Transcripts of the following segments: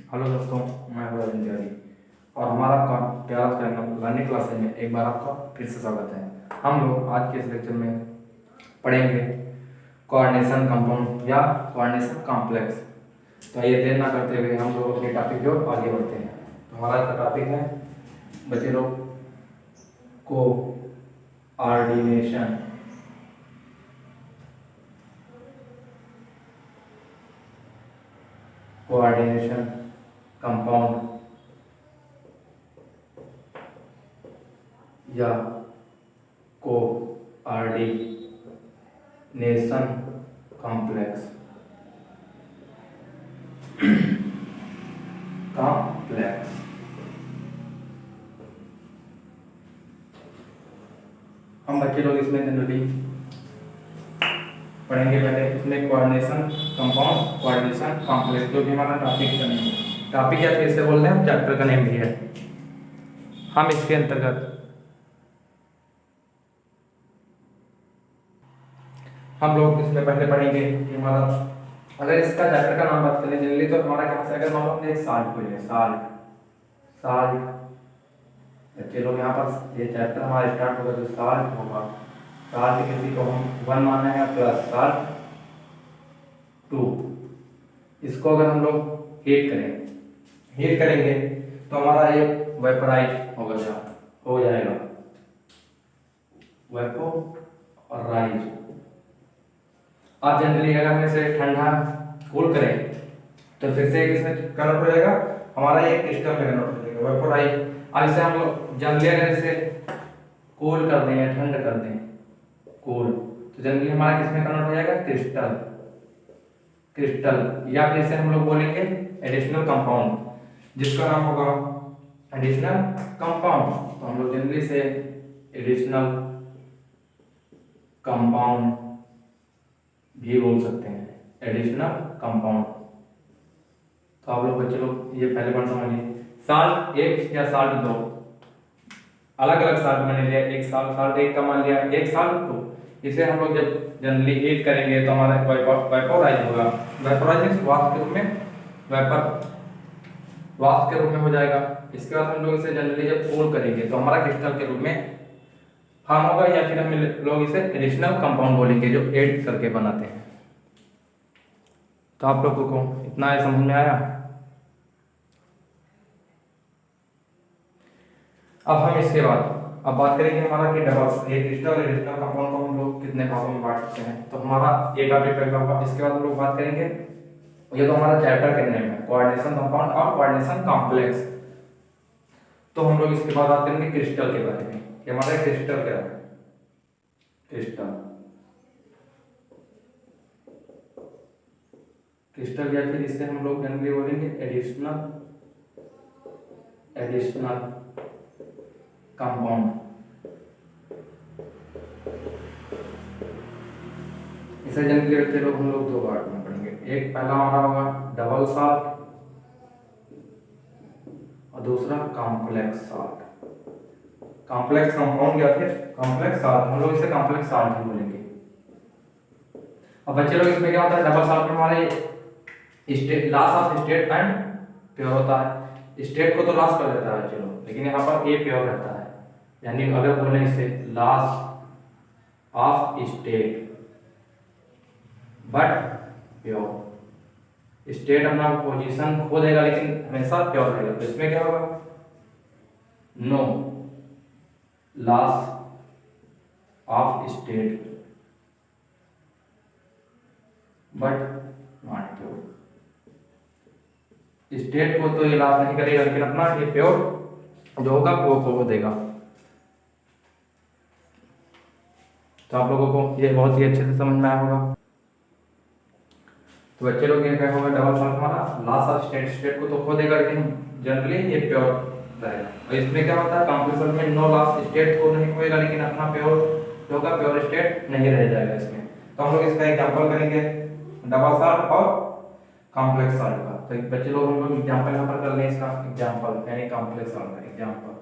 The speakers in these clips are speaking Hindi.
हेलो दोस्तों, मैं हूँ राजन तिवारी और हमारा आपका प्यारा चैनल लर्निंग क्लासेज में एक बार आपका फिर से स्वागत है। हम लोग आज के इस लेक्चर में पढ़ेंगे कोऑर्डिनेशन कंपाउंड या कोऑर्डिनेशन कॉम्प्लेक्स। तो ये देर ना करते हुए हम लोग अपने टॉपिक की ओर आगे बढ़ते हैं। तो हमारा इसका टॉपिक है बच्चे लोग कोऑर्डिनेशन कोऑर्डिनेशन कंपाउंड या कोऑर्डिनेशन कॉम्प्लेक्स कॉम्प्लेक्स हम बच्चे लोग इसमें जनरली पढ़ेंगे। पहले इसमें कोऑर्डिनेशन कंपाउंड कोऑर्डिनेशन कॉम्प्लेक्स जो भी हमारा टॉपिक या फिर से बोल रहे हैं चैप्टर का नेम भी है। हम इसके अंतर्गत हम लोग इसमें पहले पढ़ेंगे कि हमारा अगर इसका चैप्टर का नाम बात करें जनरली तो हमारा क्या से अगर मान लो हमने एक साल्ट को लिया साल्ट बच्चे लोग यहाँ पर ये चैप्टर हमारा स्टार्ट होगा जो साल्ट होगा। साल्ट किसी को हम 1 माना है प्लस साल्ट 2। इसको अगर हम लोग हीट करेंगे तो हमारा ये वेपराइज हो जाएगा वेपोराइज। अब जनरली अगर हम इसे ठंडा कूल करें तो फिर से इसमें कन्वर्ट हो जाएगा, हमारा ये क्रिस्टल में कन्वर्ट हो जाएगा वेपोराइज। अब इसे हम लोग जनरली अगर इसे कूल कर दें या ठंड कर दें कूल तो जनरली हमारा किसमें कन्वर्ट हो जाएगा क्रिस्टल या फिर इसे हम लोग बोलेंगे एडिशनल कंपाउंड जिसका नाम होगा एडिशनल कंपाउंड। तो हम लोग जनरली से एडिशनल कंपाउंड भी बोल सकते हैं एडिशनल कंपाउंड। तो आप लोग बच्चे लोग ये पहले बार समझिए, साल्ट 1 या साल्ट 2 अलग अलग साल्ट मैंने लिया। एक साल्ट 1 का मान लिया, एक साल्ट 2। इसे हम लोग जब जनरली हीट करेंगे तो हमारा वेपोराइज होगा। वेपोराइज वाष्प के रूप में वाष्प के रूप में हो जाएगा। इसके बाद हम लोग इसे जनरली जब कूल करेंगे तो हमारा क्रिस्टल के रूप में फॉर्म होगा या फिर हम लोग इसे एडिशनल कंपाउंड बोलेंगे जो ऐड करके बनाते हैं। तो आप लोगों को इतना है समझ में आया। अब हम इसके बाद अब बात करेंगे हमारा कि डबल ये क्रिस्टल एडिशनल कंपाउंड को हम लोग कितने भागों में बांट सकते हैं। तो हमारा ये टॉपिक पहला होगा। इसके बाद हम लोग बात करेंगे, ये तो हमारा चैप्टर का नेम है कोऑर्डिनेशन कंपाउंड और कोऑर्डिनेशन कॉम्प्लेक्स। तो हम लोग इसके बाद बात करेंगे क्रिस्टल के बारे में कि हमारा क्रिस्टल क्या है। क्रिस्टल या फिर इससे हम लोग जनरली बोलेंगे एडिशनल कंपाउंड। इसे जनरली बच्चे लोग हम लोग 2 पार्ट में पढ़ेंगे। एक पहला हमारा होगा डबल साल्ट और दूसरा कॉम्प्लेक्स साल्ट। कॉम्प्लेक्स कंपाउंड या फिर कॉम्प्लेक्स साल्ट, हम लोग इसे कॉम्प्लेक्स साल्ट ही बोलेंगे। अब बच्चे लोग इसमें क्या होता है, डबल साल्ट में हमारे loss of state and pure होता है। स्टेट को तो लॉस कर देता है बच्चे लोग, लेकिन यहाँ पर ये प्योर रहता है। यानी अगर बोले इसे loss of state but pure, state अपना पोजीशन खो देगा लेकिन हमेशा प्योर रहेगा। तो इसमें क्या होगा, no loss of state but not pure. State को तो ये लॉस नहीं करेगा लेकिन अपना ये प्योर जो होगा वो देगा। तो आप लोगों को ये बहुत ही अच्छे से समझ में आया होगा। तो बच्चे लोग ये क्या होगा, डबल साल्ट हमारा लॉस ऑफ स्टेट को तो खो देगा लेकिन जनरली ये प्योर रहेगा। और इसमें क्या होता है, कॉम्प्लेक्स में नो लॉस स्टेट को नहीं खोएगा लेकिन अपना प्योर जो होगा प्योर स्टेट नहीं रह जाएगा इसमें। तो हम लोग इसका एग्जांपल करेंगे डबल साल्ट और कॉम्प्लेक्स साल्ट का। तो बच्चे लोग हम लोग एग्जांपल यहाँ पर कर लें इसका एग्जांपल यानी कॉम्प्लेक्स साल्ट का एग्जांपल।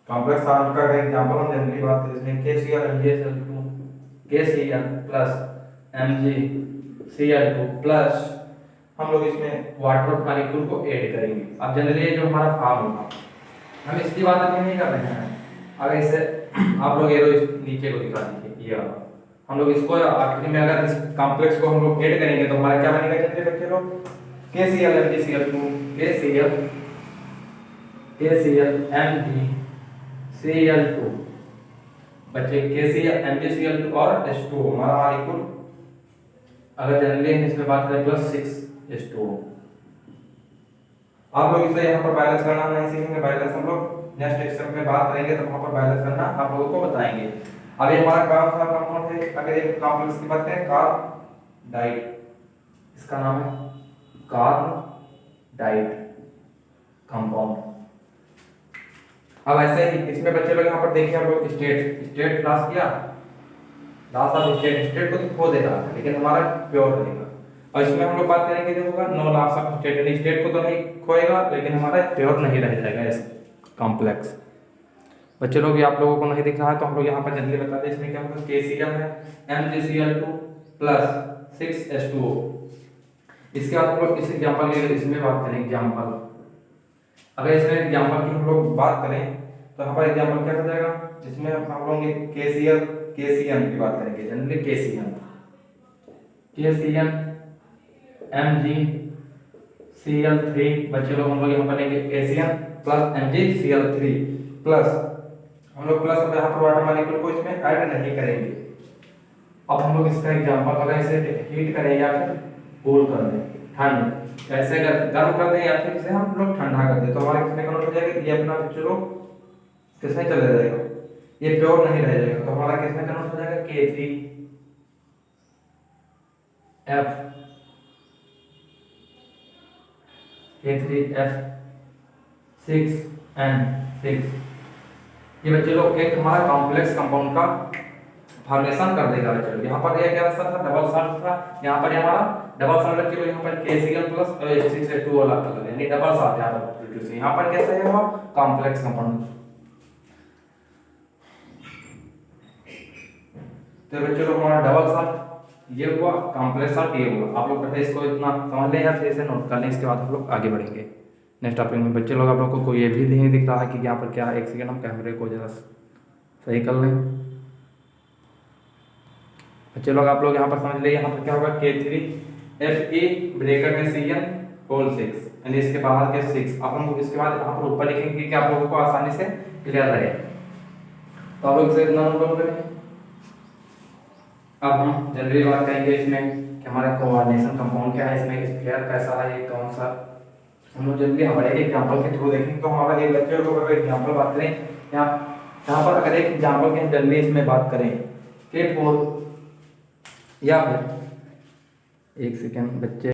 कॉम्प्लेक्स साल्ट का एग्जांपल हम जनरली बात करें इसमें KCl plus MgCl2 प्लस हम लोग इसमें वाटर ऑफ मॉलिक्यूल को ऐड करेंगे। अब जनरली ये जो हमारा फॉर्म होगा, हम इसकी बात अभी नहीं कर रहे हैं। अगर इसे आप लोग एरो नीचे को दिखा दीजिए, ये वाला हम लोग इसको आखिरी में अगर इस कॉम्प्लेक्स को हम लोग ऐड करेंगे तो हमारा क्या बनेगा चलिए बच्चे लोग, KCl MgCl2 KCl MgCl2 बच्चे KCl MgCl2 और H2O हमारा मॉलिक्यूल अगर जनरली इसमें बात करें +6 H2O। आप लोग इसे यहाँ पर बैलेंस करना नहीं सीखेंगे, बैलेंस हम लोग नेक्स्ट लेक्चर में बात करेंगे तो वहां पर बैलेंस करना आप लोगों को बताएंगे। अब ये हमारा कौन सा कंपाउंड है, अगर एक कॉम्प्लेक्स की बात करें कार्बाइड, इसका नाम है कार्बाइड कंपाउंड। अब ऐसे ही इसमें बच्चे लोग यहाँ पर देखिए, हम लोग स्टेट क्लास किया, लास्ट ऑफ स्टेट को तो खो देगा लेकिन हमारा प्योर रहेगा। और इसमें हम लोग बात करेंगे जो होगा नो लॉस ऑफ स्टेट को तो नहीं खोएगा लेकिन हमारा प्योर नहीं रह जाएगा इस कॉम्प्लेक्स। बच्चे लोग ये आप लोगों को नहीं दिख रहा है तो हम लोग यहाँ पर जल्दी बता दें, इसमें क्या होगा KCl है MgCl2 + 6H2O। इसके बाद हम लोग इस एग्जांपल के इसमें बात करें एग्जांपल, अगर इसमें एग्जांपल की हम लोग बात करें तो यहाँ पर एग्जांपल क्या हो जाएगा, इसमें हम लोग KCl की बात करेंगे जनरली KCl MgCl3 बच्चे लोग हम लोग यहाँ पर लेंगे KCl + MgCl3 प्लस हम लोग प्लस यहाँ पर वाटर मॉलिक्यूल को इसमें ऐड नहीं करेंगे। अब हम लोग इसका एग्जांपल अगर इसे हीट करें या फिर कूल कर दें, ठंड ऐसे गर्म कर दें या फिर इसे हम लोग ठंडा कर दें तो हमारा किसमें कन्वर्ट हो जाएगा, ये अपना बच्चे लोग किसमें चले जाएगा, ये प्योर नहीं रह जाएगा तो हमारा किसमें कन्वर्ट हो जाएगा K3F6N6। ये बच्चे लोग एक हमारा कॉम्प्लेक्स कंपाउंड का फॉर्मेशन कर देगा बच्चे लोग। यहाँ पर ये क्या था डबल सॉल्ट था, यहाँ पर हमारा डबल सॉल्ट बच्चे लोग यहाँ पर KCl + H6H2O अलग यानी डबल सॉल्ट यहाँ पर प्रोड्यूस, यहाँ पर कैसे है वो कॉम्प्लेक्स कंपाउंड। तो बच्चे लोग हमारा डबल सॉल्ट ये हुआ, कॉम्प्लेक्स सॉल्ट ये हुआ। आप लोग पहले इसको इतना समझ लें या फिर इसे नोट कर लें, इसके बाद हम लोग आगे बढ़ेंगे नेक्स्ट टॉपिक में। बच्चे लोग आप लोग को कोई ये भी नहीं दिख रहा है कि यहाँ पर क्या, एक सेकेंड हम कैमरे को जरा सही कर लें। बच्चे लोग आप लोग यहाँ पर समझ ले, यहाँ पर क्या होगा K3Fe ब्रैकेट में Cn6 यानी इसके बाहर के 6। अब हम इसके बाद यहाँ पर ऊपर लिखेंगे कि आप लोगों को आसानी से क्लियर रहे, तो आप लोग इसे इतना नोट करें। अब हम जनरली बात करेंगे इसमें कि हमारा कोऑर्डिनेशन कंपाउंड क्या है, इसमें स्फीयर कैसा है, ये कौन सा, हम लोग जनरली हमारे एग्जांपल के थ्रू देखेंगे। तो हमारा एक बच्चे को अगर एग्जांपल बात करें यहाँ पर अगर एक एग्जांपल की हम जनरली इसमें बात करें K4 या फिर एक सेकेंड बच्चे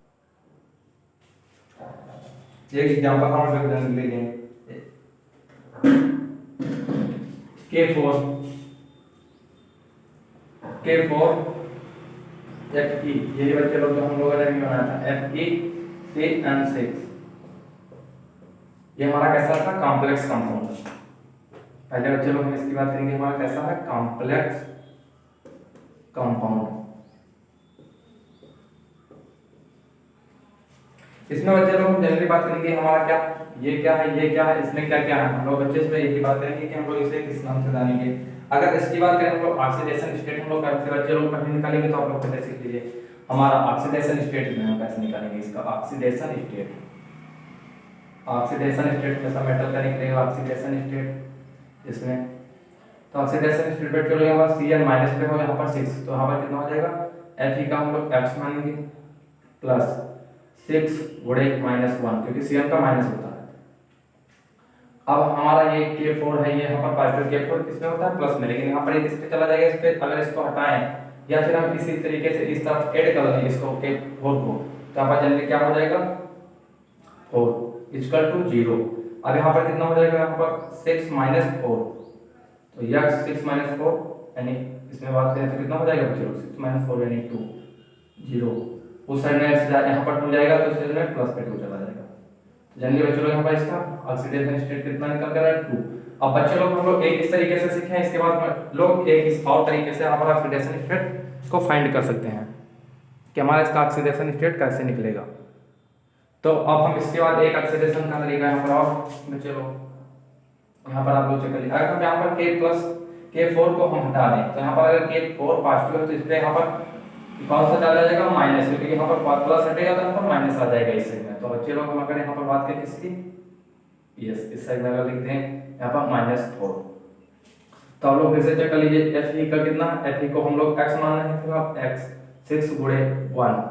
एक एग्जांपल हम लोग जनरली लेंगे K4 Fe, ये बच्चे लोग जो हम लोगों ने बनाया था FeCN6, ये हमारा कैसा था कॉम्प्लेक्स कंपाउंड। पहले बच्चे लोग हम इसकी बात करेंगे हमारा कैसा है कॉम्प्लेक्स कंपाउंड। इसमें बच्चे लोग जनरली बात करेंगे हमारा क्या, ये क्या है, ये क्या है, इसमें क्या क्या है, हम लोग बच्चे इसमें यही बात करेंगे कि हम लोग इसे किस नाम से जानेंगे। अगर इसकी बात करें हम लोग ऑक्सीडेशन स्टेट हम लोग कैसे बच्चे लोग पहले निकालेंगे, तो आप लोग पहले सीख लीजिए हमारा ऑक्सीडेशन स्टेट में हम कैसे निकालेंगे इसका ऑक्सीडेशन स्टेट। ऑक्सीडेशन स्टेट में सब मेटल का निकलेगा ऑक्सीडेशन स्टेट इसमें। तो ऑक्सीडेशन स्टेट पे चलो यहाँ पर Cn माइनस पे हो, यहाँ पर 6, तो यहाँ पर कितना हो जाएगा Fe का हम लोग X मानेंगे प्लस 6 गुणे -1 क्योंकि Cn का माइनस होता है। अब हमारा ये K4 है, ये यहाँ पर पॉजिटिव K4 किसमें होता है प्लस में, लेकिन यहाँ पर ये किस पे चला जाएगा, इस पे अगर इसको हटाएं या फिर हम इसी तरीके से इस तरफ ऐड कर लें इसको K4 को, तो यहाँ पर जनरली क्या हो जाएगा 4 = 0। अब यहाँ पर कितना हो जाएगा, यहाँ पर 6 - 4, तो यह 6 - 4 यानी इसमें बात करें तो कितना हो जाएगा बच्चों 6 - 4 यानी 2 0। उस साइड में यहाँ पर 2 जाएगा तो इस साइड में प्लस पे 2 चला जाएगा। जनरली बच्चों लोग यहाँ पर इसका ऑक्सीडेशन स्टेट कितना निकल कर रहा है 2। अब बच्चे लोग हम लोग एक इस तरीके से सीखे हैं, इसके बाद लोग एक इस और तरीके से यहाँ पर ऑक्सीडेशन स्टेट को फाइंड कर सकते हैं कि हमारा इसका ऑक्सीडेशन स्टेट कैसे निकलेगा। तो अब हम इसके बाद एक एक्सेलरेशन का तरीका यहाँ पर और चलो यहाँ पर आप लोग चेक करिए। अगर हम यहाँ पर k प्लस k4 को हम हटा दें तो यहाँ पर अगर k4 पॉजिटिव है तो इस पर यहाँ पर कौन सा डाला जाएगा माइनस, क्योंकि यहाँ पर प्लस हटेगा तो यहाँ पर माइनस आ जाएगा इस साइड में। तो बच्चे लोग हम अगर यहाँ पर बात करें किसकी, यस इस साइड में अगर लिखते हैं यहाँ पर -4 तो आप लोग फिर से चेक कर लीजिए एफ ई का कितना, एफ ई को हम लोग x मान रहे हैं तो आप x 6 गुणे 1,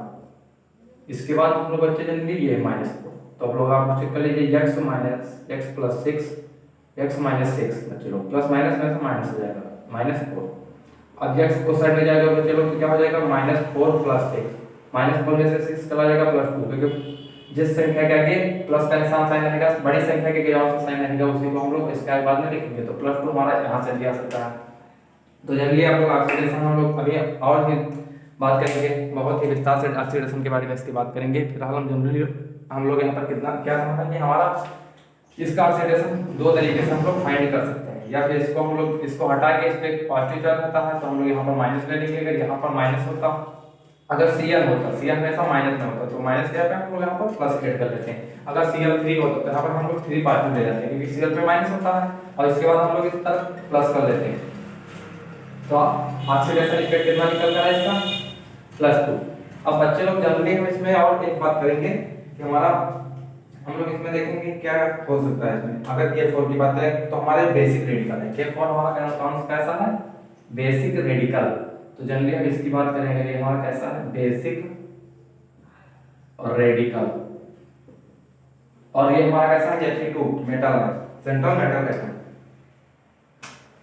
इसके बाद हम लोग बच्चे जनरली ये -4 तो आप लोग आप चेक कर लीजिए x minus x plus 6 x minus 6 बच्चे लोग प्लस माइनस में से माइनस हो जाएगा -4। अब x को साइड में जाएगा बच्चे लोग तो क्या हो जाएगा -4 प्लस 6, -4 में से 6 चला जाएगा +2, क्योंकि जिस संख्या के आगे प्लस का निशान साइन रहेगा बड़ी संख्या के जवाब से साइन रहेगा उसी को हम लोग इसके बाद में लिखेंगे। तो +2 हमारा यहाँ से दिया सकता है। तो जनरली आप लोग ऑक्सीडेशन हम लोग अभी और भी बात करेंगे, बहुत ही विस्तार से ऑक्सीडेशन के बारे में इसकी बात करेंगे। फिलहाल हम जनरली हम लोग यहाँ पर कितना क्या समझेंगे, हमारा इसका ऑक्सीडेशन दो तरीके से हम लोग फाइंड कर सकते हैं, या फिर इसको हम लोग इसको हटा के इस पे पॉजिटिव चार्ज रहता है तो हम लोग यहाँ पर माइनस ले लेंगे। अगर यहाँ पर माइनस होता, अगर Cl होता, Cl हमेशा माइनस में होता तो माइनस क्या पे हम लोग यहाँ पर प्लस ऐड कर लेते हैं। अगर Cl3 होता तो यहाँ पर हम लोग 3 पॉजिटिव ले जाते हैं, क्योंकि Cl पे माइनस होता है और इसके बाद हम लोग इस तरफ प्लस कर लेते हैं। तो ऑक्सीडेशन इफेक्ट कितना निकल रहा है इसका +2। अब बच्चे लोग जनरली हम इसमें और एक बात करेंगे कि हमारा हम लोग इसमें देखेंगे क्या हो सकता है इसमें। अगर K4 की बात करें तो हमारे बेसिक रेडिकल है, K4 हमारा कौन सा कैसा है, बेसिक रेडिकल। तो जनरली हम इसकी बात करेंगे ये हमारा कैसा है, बेसिक और रेडिकल, और ये हमारा कैसा है Fe2 मेटल है, सेंट्रल मेटल है,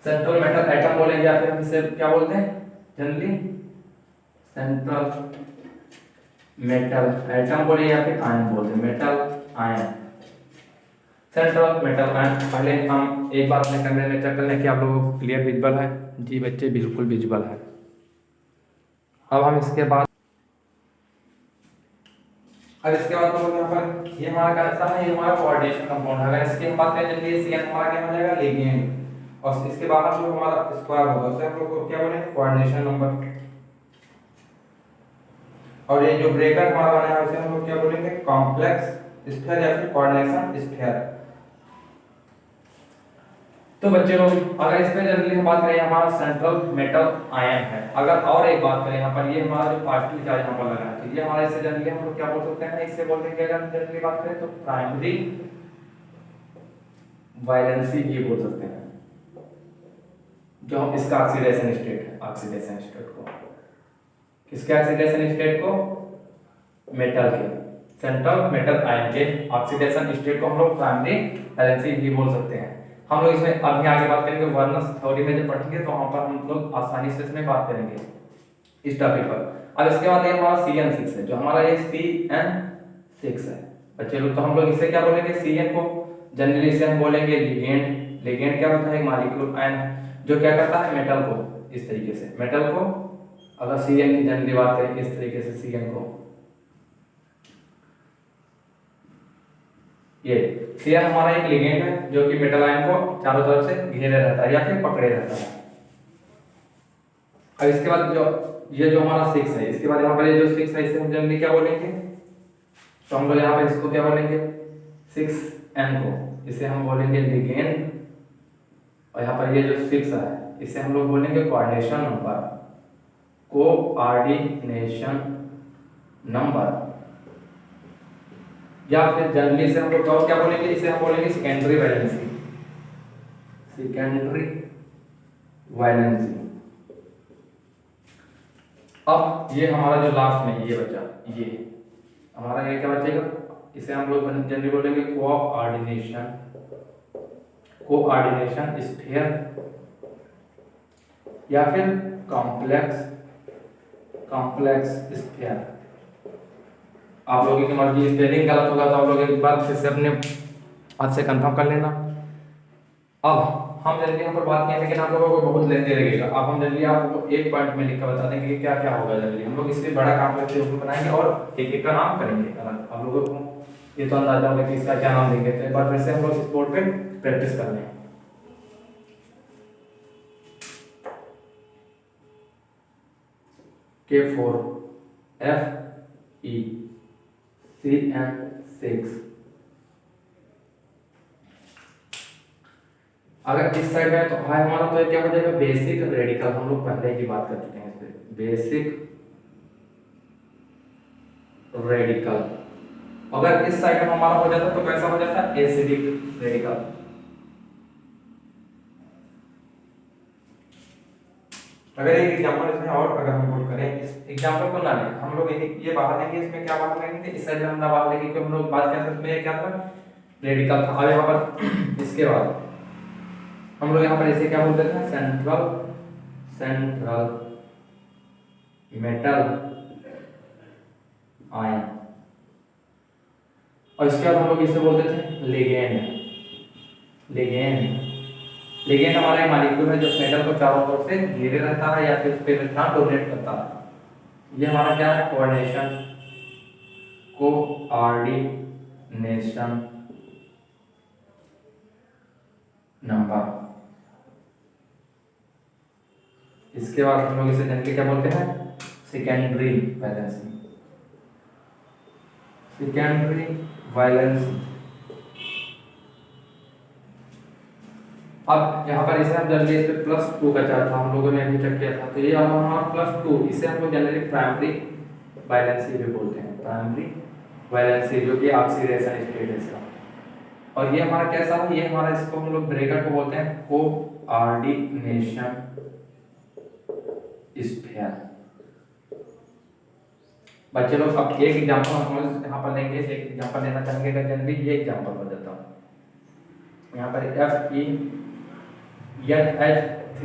सेंट्रल मेटल एटम बोलेंगे या फिर हम इसे क्या बोलते हैं जनरली सेंट्रल मेटल एटम बोले या फिर आयन बोलते हैं, metal ion, central metal ion. पहले हम एक बात में कैमरे में चेक कर लें कि आप लोगों को क्लियर विजिबल है। जी बच्चे बिल्कुल विजिबल है। अब हम इसके बाद हम लोग यहाँ पर ये हमारा कैसा है, ये हमारा कोऑर्डिनेशन कंपाउंड है। अगर इसकी हम बात करें जनरली CN हमारा क्या हो जाएगा लिगेंड, और इसके बाहर जो हमारा स्क्वायर होगा उसे हम लोग को क्या बोलेंगे कोऑर्डिनेशन नंबर, और ये जो ब्रेकेट हमारा बना है उसे हम लोग क्या बोलेंगे कॉम्प्लेक्स स्फीयर या फिर कोऑर्डिनेशन स्फीयर। तो बच्चे लोग अगर इस पे जनरली हम बात करें हमारा सेंट्रल मेटल आयन है। अगर और एक बात करें यहाँ पर ये हमारा जो पॉजिटिव चार्ज यहाँ पर लगा है तो ये हमारे इससे जनरली हम लोग क्या बोल सकते हैं, इससे बोल देंगे अगर हम जनरली बात करें तो प्राइमरी वालेंसी ये बोल सकते हैं, जो हम इसका ऑक्सीडेशन स्टेट है, ऑक्सीडेशन स्टेट को किसके ऑक्सीडेशन स्टेट को मेटल के, सेंट्रल मेटल आयन के ऑक्सीडेशन स्टेट को हम लोग प्राइमरी वालेंसी ये बोल सकते हैं। हम लोग इसमें अभी आगे बात करेंगे वर्नस थ्योरी में जब पढ़ेंगे तो वहां पर हम लोग आसानी से इसमें बात करेंगे इस टॉपिक पर। अब इसके बाद ये हमारा CN6 है, जो हमारा ये CN6 है बच्चे लोग। तो हम लोग इसे क्या बोलेंगे, CN को जनरली इसे हम बोलेंगे लिगेंड। लिगेंड क्या होता है, मॉलिक्यूल आयन जो क्या करता है मेटल को इस तरीके से, मेटल को अगर CN की जनरली बात करें इस तरीके से CN को, ये CN हमारा एक लिगेंड है जो कि मेटल आयन को चारों तरफ से घेरे रहता है या फिर पकड़े रहता है। अब इसके बाद जो ये जो हमारा 6 है, इसके बाद यहाँ पर ये जो 6 है इसे हम जनरली क्या बोलेंगे, तो हम लोग यहाँ पर इसको क्या बोलेंगे 6N को इसे हम बोलेंगे लिगेंड, और यहाँ पर ये जो 6 है इसे हम लोग बोलेंगे कोऑर्डिनेशन नंबर, कोऑर्डिनेशन नंबर, या फिर जनरली से हम लोग क्या बोलेंगे, इसे हम बोलेंगे सेकेंडरी वैलेंसी, सेकेंडरी वैलेंसी। अब ये हमारा जो लास्ट में ये बचा, ये हमारा ये क्या बचेगा, इसे हम लोग जनरली बोलेंगे कोऑर्डिनेशन, कोऑर्डिनेशन स्फीयर या फिर कॉम्प्लेक्स, कॉम्प्लेक्स स्फीयर। आप लोगों की मर्जी, स्पेलिंग गलत होगा तो आप लोग एक बार फिर से अपने हाथ से कंफर्म कर लेना। अब हम जल्दी यहाँ पर बात किए लेकिन आप लोगों को बहुत लेंदी लगेगा। अब हम जल्दी आपको एक पॉइंट में लिख कर बता देंगे कि क्या क्या होगा। जल्दी हम लोग इससे बड़ा कॉम्प्लेक्स ग्रुप बनाएंगे और एक एक का नाम करेंगे। आप लोगों को ये तो अंदाजा होगा कि इसका क्या नाम देंगे, तो एक बार फिर से हम लोग इस बोर्ड पे प्रैक्टिस कर लें। K4 Fe CN6। अगर इस साइड में तो है हमारा, तो ये क्या हो जाएगा बेसिक रेडिकल। हम लोग पहले ही बात कर चुके हैं इस पे, बेसिक रेडिकल। अगर इस साइड में हमारा हो जाता तो कैसा हो जाता एसिडिक रेडिकल। अगर एक एग्जांपल इसमें और अगर हम पुट करें, इस एग्जांपल को ना लें हम लोग, ये बाहर लेंगे, इसमें क्या बाहर लेंगे, इस साइड में हम ना बाहर लेंगे, क्योंकि हम लोग बात कर सकते हैं क्या था रेडिकल था। अब यहाँ पर इसके बाद हम लोग यहाँ पर इसे क्या बोलते थे सेंट्रल मेटल आयन। और इसके बाद हम लोग इसे बोलते थे लिगेंड। लिगेंड हमारा एक मॉलिक्यूल है जो मेटल को चारों ओर से घेरे रहता है या फिर उस पर डोनेट करता है। ये हमारा क्या है कोऑर्डिनेशन नंबर। इसके बाद हम लोग इसे जनरली क्या बोलते हैं सेकेंडरी वैलेंसी। अब यहाँ पर इसे हम जनरली इस पे +2 का चार्ज था, हम लोगों ने अभी चेक किया था, तो ये हमारा +2, इसे हम लोग जनरली प्राइमरी वैलेंसी भी बोलते हैं, प्राइमरी वैलेंसी जो कि ऑक्सीडेशन स्टेट है इसका। और ये हमारा कैसा है, ये हमारा इसको हम लोग ब्रेकर को बोलते हैं कोऑर्डिनेशन स्फीयर। बच्चे लोग अब एक एग्जांपल हम यहाँ पर लेंगे, एक एग्जांपल लेना चाहेंगे अगर जनरली ये एग्जांपल हो जाता है यहाँ पर FeNH3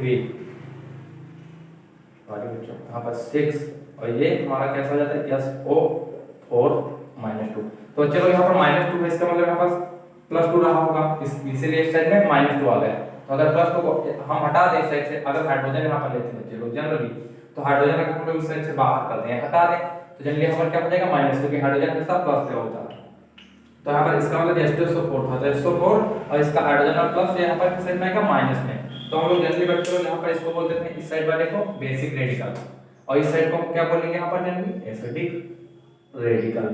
यहाँ पर 6 और ये हमारा कैसा हो जाता है SO4 -2। तो चलो यहाँ पर -2 है, इसका मतलब यहाँ पर +2 रहा होगा, इसीलिए इस साइड में -2 आ गया। तो अगर +2 को हम हटा दें इस साइड से, अगर हाइड्रोजन यहाँ पर लेते हैं बच्चे लोग जनरली, तो हाइड्रोजन अगर हम लोग इस साइड से बाहर कर दें हटा दें तो जनरली यहाँ पर क्या हो जाएगा -2, क्योंकि हाइड्रोजन हमेशा प्लस पे होता है। तो यहाँ पर इसका मतलब H2SO4 था, तो SO4 और इसका हाइड्रोजन और प्लस यहाँ पर किस साइड में आएगा माइनस में। तो हम लोग जनरली बच्चे लोग यहाँ पर इसको बोल देते हैं इस साइड वाले को बेसिक रेडिकल और इस साइड को क्या बोलेंगे यहाँ पर जनरली एसिडिक रेडिकल।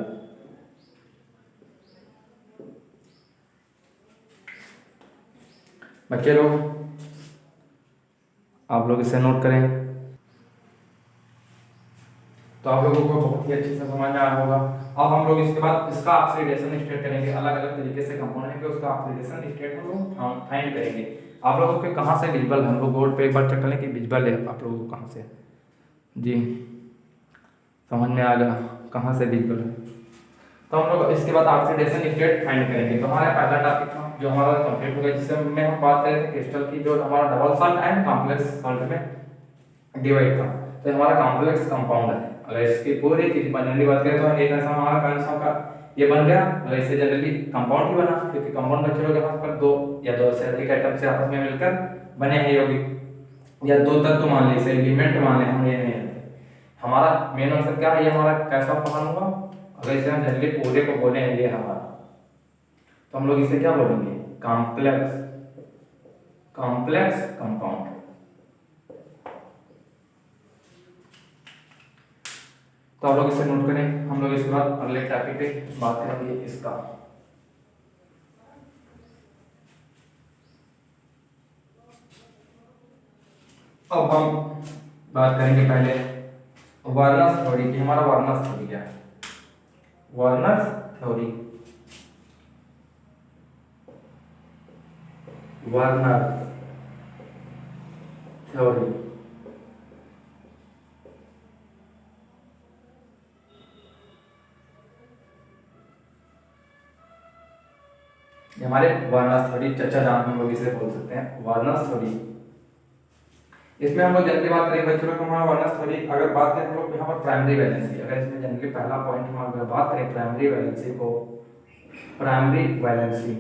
बच्चे लोग आप लोग इसे नोट करें तो आप लोगों को बहुत ही अच्छे से समझ में आया होगा। अब हम लोग इसके बाद इसका ऑक्सीडेशन स्टेट करेंगे, अलग अलग तरीके से कंपाउंड है कि उसका ऑक्सीडेशन स्टेट हम लोग फाइंड करेंगे। आप लोगों को कहाँ से विजिबल है, हम लोग बोर्ड पे एक बार चेक कर लें कि विजिबल है आप लोगों को कहाँ से। जी समझ में आ गया कहाँ से विजिबल है। तो हम लोग इसके बाद ऑक्सीडेशन स्टेट फाइंड करेंगे। तो हमारा पहला टॉपिक था जो हमारा कंप्लीट हो गया, जिसमें हम बात कर रहे थे क्रिस्टल की, जो हमारा double salt and complex salt में डिवाइड था। तो हमारा कॉम्प्लेक्स कंपाउंड है, अगर इसकी पूरी चीज जनरली बात करें तो एक ऐसा हमारा कैंसर का ये बन गया, अगर इससे जनरली कंपाउंड ही बना, क्योंकि कंपाउंड बच्चे लोग यहाँ पर 2 या 2 से अधिक आइटम से आपस में मिलकर बने हैं यौगिक, या 2 तत्व मान लीजिए, एलिमेंट मान लें, हम ये नहीं लेते। हमारा मेन आंसर क्या है, ये हमारा कैसा फॉर्म होगा, अगर इसे हम जनरली पूरे को बोले हैं ये हमारा, तो हम लोग इसे क्या बोलेंगे कॉम्प्लेक्स कंपाउंड। तो आप लोग इसे नोट करें, हम लोग इसके बाद अगले टॉपिक पे बात करेंगे इसका। अब हम बात करेंगे पहले वर्नर्स थ्योरी की। हमारा वर्नर्स थ्योरी क्या है, वर्नर्स थ्योरी, वर्नर्स थ्योरी हमारे वर्नर्स थ्योरी, चचा जान हम लोग इसे बोल सकते हैं वर्नर्स थ्योरी। इसमें हम लोग जनरली बात करें बच्चों लोग हमारा वर्नर्स थ्योरी, अगर बात करें हम लोग यहाँ पर प्राइमरी वैलेंसी, अगर इसमें जनरली पहला पॉइंट हम अगर बात करें प्राइमरी वैलेंसी को, प्राइमरी वैलेंसी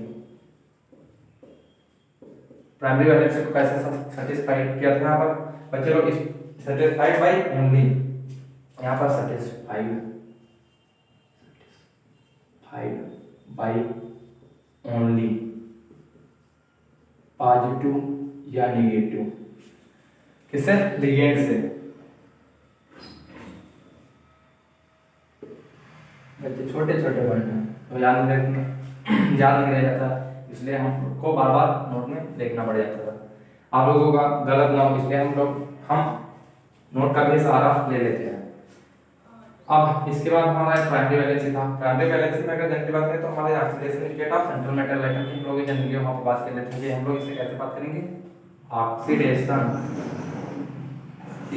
को कैसे सेटिस्फाइड किया था यहाँ पर बच्चे लोग, सेटिस्फाइड बाई ओनली, यहाँ पर सेटिस्फाइड बाई ओनली पॉजिटिव या नेगेटिव, किससे लिगेंड से। बच्चे छोटे छोटे पॉइंट हैं तो याद नहीं रखना याद नहीं रह जाता, इसलिए हमको बार बार नोट में देखना पड़ जाता था। आप लोगों का गलत ना हो इसलिए हम नोट का भी सहारा ले लेते हैं। अब इसके बाद हमारा एक प्राइमरी वैलेंसी था। प्राइमरी वैलेंसी में अगर जनरली बात करें तो हमारे oxidation state of central metal atom की हम लोग जनरली वहाँ पर बात कर लेते हैं। हम लोग इसे कैसे बात करेंगे, oxidation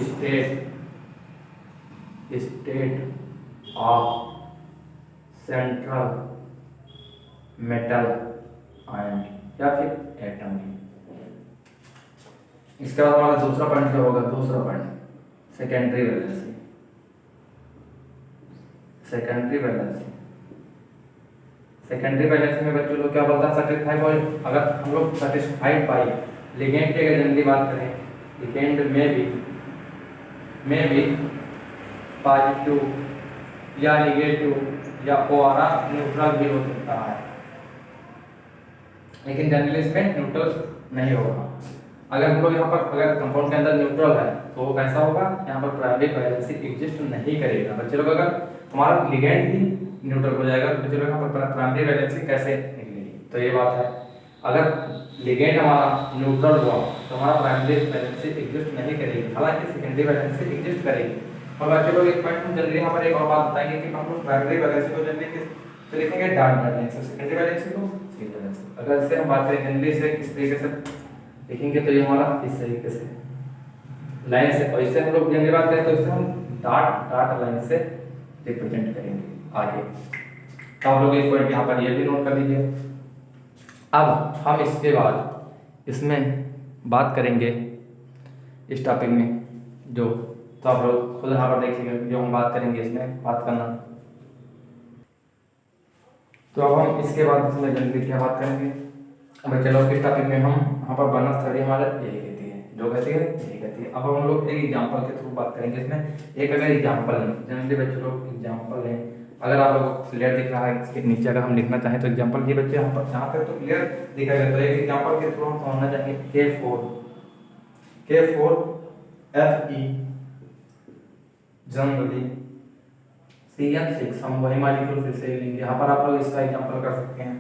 state of central metal ion या फिर एटम। इसके बाद हमारा दूसरा पॉइंट क्या होगा, दूसरा point secondary valency. Secondary valency secondary valency में बच्चों लोग क्या बोलता है, सेटिस्फाइड बाय, अगर हम लोग सेटिस्फाइड बाय लिगेंड की अगर जनरली बात करें, लिगेंड में भी पॉजिटिव या निगेटिव या ओरा न्यूट्रल भी हो सकता है, लेकिन जनरली इसमें न्यूट्रल नहीं होगा। अगर हम लोग यहाँ पर अगर कंपाउंड के अंदर न्यूट्रल है तो वो कैसा होगा, यहाँ पर प्राइमरी वैलेंसी एग्जिस्ट नहीं करेगा। बच्चे लोग अगर हमारा लिगेंड ही न्यूट्रल हो जाएगा तो बच्चे लोग यहाँ पर प्राइमरी वैलेंसी कैसे निकलेगी, तो ये बात है। अगर लिगेंड हमारा न्यूट्रल हुआ तो हमारा प्राइमरी वैलेंसी एग्जिस्ट नहीं करेगी, हालांकि सेकेंडरी वैलेंसी एग्जिस्ट करेगी। और बच्चे लोग एक पॉइंट हम जनरली यहाँ पर एक और बात बताएंगे कि हम लोग प्राइमरी वैलेंसी को जनरली तो लिखेंगे डार्क वैलेंसी, सेकेंडरी वैलेंसी को स्थिर वैलेंसी। अगर इससे हम बात करें जनरली से किस तरीके से लिखेंगे तो ये हमारा इस तरीके से लाइन से, और इससे हम लोग जनरली बात करें तो इससे हम डॉट लाइन से रिप्रेजेंट करेंगे आगे। तो आप लोग एक पॉइंट यहाँ पर ये भी नोट कर लीजिए। अब हम इसके बाद इसमें बात करेंगे इस टॉपिक में जो, तो आप लोग खुद यहाँ पर देखिएगा जो हम बात करेंगे इसमें बात करना। तो अब हम इसके बाद इसमें जनरली क्या बात करेंगे, अब चलो इस टॉपिक में हम यहाँ पर बोनस थ्योरी हमारा यही कहती है, जो कहती है यही कहती है। अब हम लोग एक एग्जांपल के थ्रू बात करेंगे इसमें। एक अगर एग्जांपल जनरली बच्चों लोग एग्जांपल है, अगर आप लोगों को क्लियर दिख रहा है इसके नीचे अगर हम लिखना चाहें तो एग्जांपल ये बच्चे यहाँ पर तो क्लियर दिखाएगा, तो एक एग्जांपल के थ्रू हम समझना चाहेंगे K4Fe जनरली CN6 हम वही मॉलिक्यूल फिर से लेंगे। यहाँ पर आप लोग इसका एग्जांपल कर सकते हैं।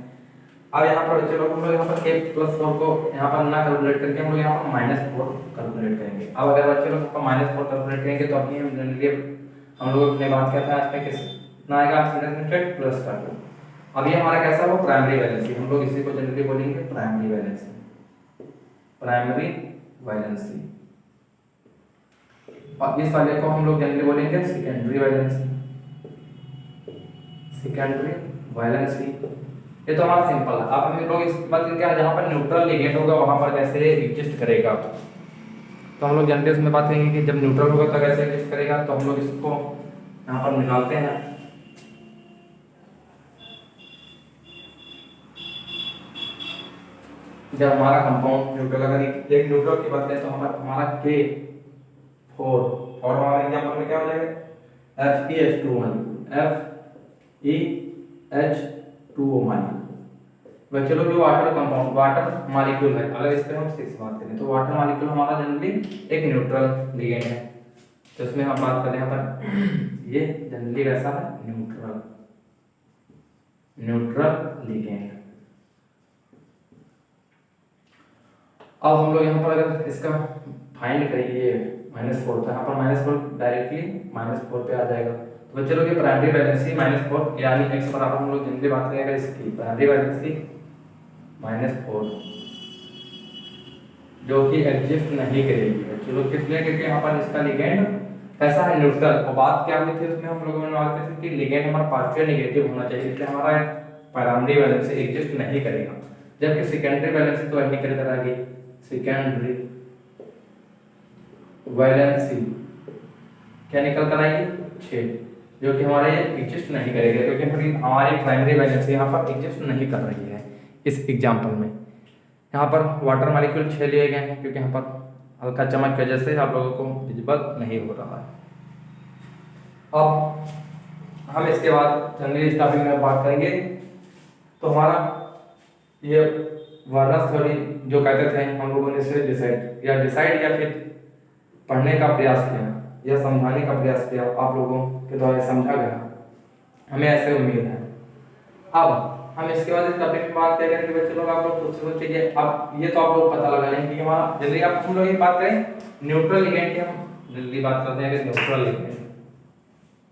अब यहाँ पर चलो हम लोग यहाँ पर K+4 को यहाँ पर ना कैलकुलेट करके हम लोग यहाँ पर -4 कैलकुलेट करेंगे। अब अगर बच्चे लोग -4 कैलकुलेट करेंगे तो अभी हम जनरली हम लोग ने बात किया था इसमें कितना आएगा, ऑक्सीडेशन स्टेट प्लस का 2। अब ये हमारा कैसा हो, प्राइमरी वैलेंसी। हम लोग इसी को जनरली बोलेंगे प्राइमरी वैलेंसी, प्राइमरी वैलेंसी। और इस वाले को हम लोग जनरली बोलेंगे सेकेंडरी वैलेंसी, सेकेंडरी वैलेंसी। ये तो हमारा सिंपल है। अब हम लोग इस बात क्या है, जहाँ पर न्यूट्रल लिगेंड होगा वहाँ पर कैसे एग्जिस्ट करेगा, तो हम लोग जनरली उसमें बात करेंगे कि जब न्यूट्रल होगा तो कैसे एग्जिस्ट करेगा। तो हम लोग इसको यहाँ पर निकालते हैं। जब हमारा कंपाउंड न्यूट्रल, अगर एक न्यूट्रल की बात करें तो हमारा K4 और हमारे एग्जांपल में क्या हो जाएगा FeH2O मालिक्यूल। बच्चे लोग जो वाटर कंपाउंड वाटर मॉलिक्यूल है, अगर इस पर हम 6 बात करें तो वाटर मॉलिक्यूल हमारा जनरली एक न्यूट्रल लिगेंड है। तो इसमें हम बात करें यहाँ पर ये जनरली कैसा है, न्यूट्रल लिगेंड। अब हम लोग यहाँ पर अगर इसका फाइंड करेंगे -4, तो यहाँ पर -4 डायरेक्टली -4 पे आ जाएगा। तो बच्चे लोग ये प्राइमरी वैलेंसी -4 यानी x बराबर हम लोग जनरली बात करेंगे इसकी प्राइमरी वैलेंसी -4 जो कि एग्जिस्ट नहीं करेगी। बच्चे लोग किस लिए, क्योंकि यहाँ पर इसका लिगेंड कैसा है, न्यूट्रल। और बात क्या हुई थी उसमें हम लोगों ने बात की थी कि लिगेंड हमारा पॉजिटिव नेगेटिव होना चाहिए, इसलिए हमारा प्राइमरी वैलेंसी एग्जिस्ट नहीं करेगा। जबकि सेकेंडरी वैलेंसी तो नहीं करेगा आगे, सेकेंडरी वैलेंसी क्या निकल कर आएगी 6, जो कि हमारे एग्जिस्ट नहीं करेगा, क्योंकि हमारी प्राइमरी वैलेंसी यहाँ पर एग्जिस्ट नहीं कर रही है। इस एग्जांपल में यहाँ पर वाटर मॉलिक्यूल 6 लिए गए हैं, क्योंकि यहाँ पर हल्का चमक की वजह से आप लोगों को विजिबल नहीं हो रहा है। अब हम इसके बाद जनरली इस टॉपिक में बात करेंगे। तो हमारा ये वर्नस थ्योरी जो कहते थे हम लोगों ने इसे डिसाइड या फिर पढ़ने का प्रयास किया या समझाने का प्रयास किया, आप लोगों के द्वारा समझा गया। हमें ऐसे उम्मीद है। अब हम इसके बाद इस टॉपिक में बात करेंगे बच्चे लोग, आप लोग खुद से सोचिए। अब ये तो आप लोग पता लगा लेंगे कि हमारा जनरली, अब हम लोग ये बात करें न्यूट्रल लिगेंड की, हम जनरली बात करते हैं कि न्यूट्रल लिगेंड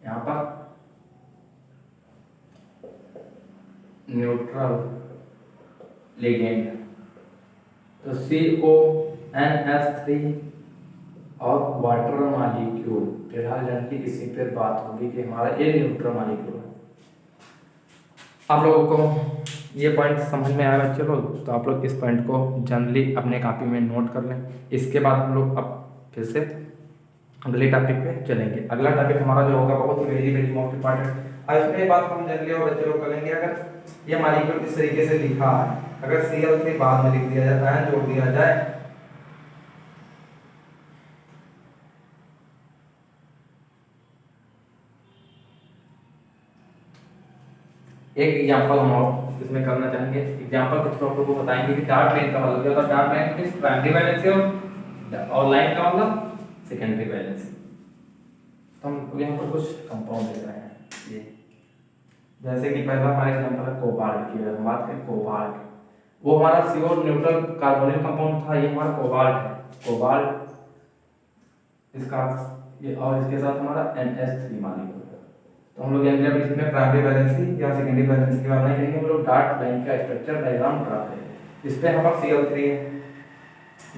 यहाँ पर न्यूट्रल लिगेंड, तो CONH3 और वाटर मॉलिक्यूल, फिलहाल जनरली इसी पर बात होगी कि हमारा ये न्यूट्रल मॉलिक्यूल है। आप लोगों को ये पॉइंट समझ में आया बच्चे लोग, तो आप लोग इस पॉइंट को जनरली अपने कॉपी में नोट कर लें। इसके बाद हम लोग अब फिर से अगले टॉपिक पे चलेंगे। अगला टॉपिक हमारा जो होगा बहुत वेरी वेरी मोस्ट इंपॉर्टेंट। आज इसमें बात हम जनरली और बच्चे लोग करेंगे, अगर ये मॉलिक्यूल इस तरीके से लिखा है, अगर Cl3 बाद में लिख दिया जाए, आयन जोड़ दिया जाए, एक एग्जांपल हम इसमें करना चाहेंगे। एग्जांपल के थ्रू आप लोगों को बताएंगे कि डार्क लाइन का मतलब क्या होता है। Dark line means primary valency और लाइन का मतलब सेकेंडरी वैलेंसी। तो हम यहाँ पर कुछ कंपाउंड देख रहे हैं, ये जैसे कि पहला हमारा एग्जांपल है कोबाल्ट की। अगर हम बात करें कोबाल्ट, वो हमारा CO न्यूट्रल कार्बोनिल कंपाउंड था, ये हमारा कोबाल्ट है। कोबाल्ट इसका ये, और इसके साथ हमारा NH3 मॉलिक्यूल। तो हम लोग इसमें प्राइमरी वैलेंसी या सेकेंडरी वैलेंसी की बात नहीं करेंगे, हम लोग डार्क लाइन का स्ट्रक्चर डायग्राम ड्रा करेंगे। इस पे हमारा Cl3 है,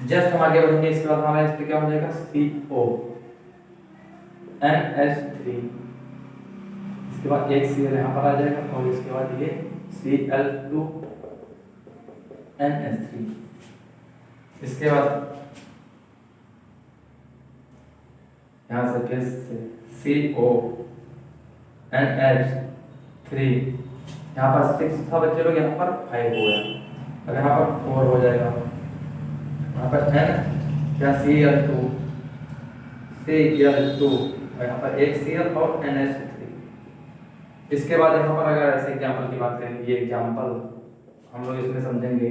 जस्ट हम आगे बढ़ेंगे। इसके बाद हमारा इस पे क्या हो जाएगा CONH3, इसके बाद एक Cl यहाँ पर आ जाएगा और इसके बाद ये Cl2NH3, इसके बाद यहाँ से फिर से CONH3, यहाँ पर 6 था बच्चे लोग, यहाँ पर 5 हो गया, अगर यहाँ पर 4 हो जाएगा, यहाँ पर N या Cl2 और यहाँ पर एक Cl और NH3। इसके बाद यहाँ पर अगर ऐसे एग्जाम्पल की बात करें, ये एग्जाम्पल हम लोग इसमें समझेंगे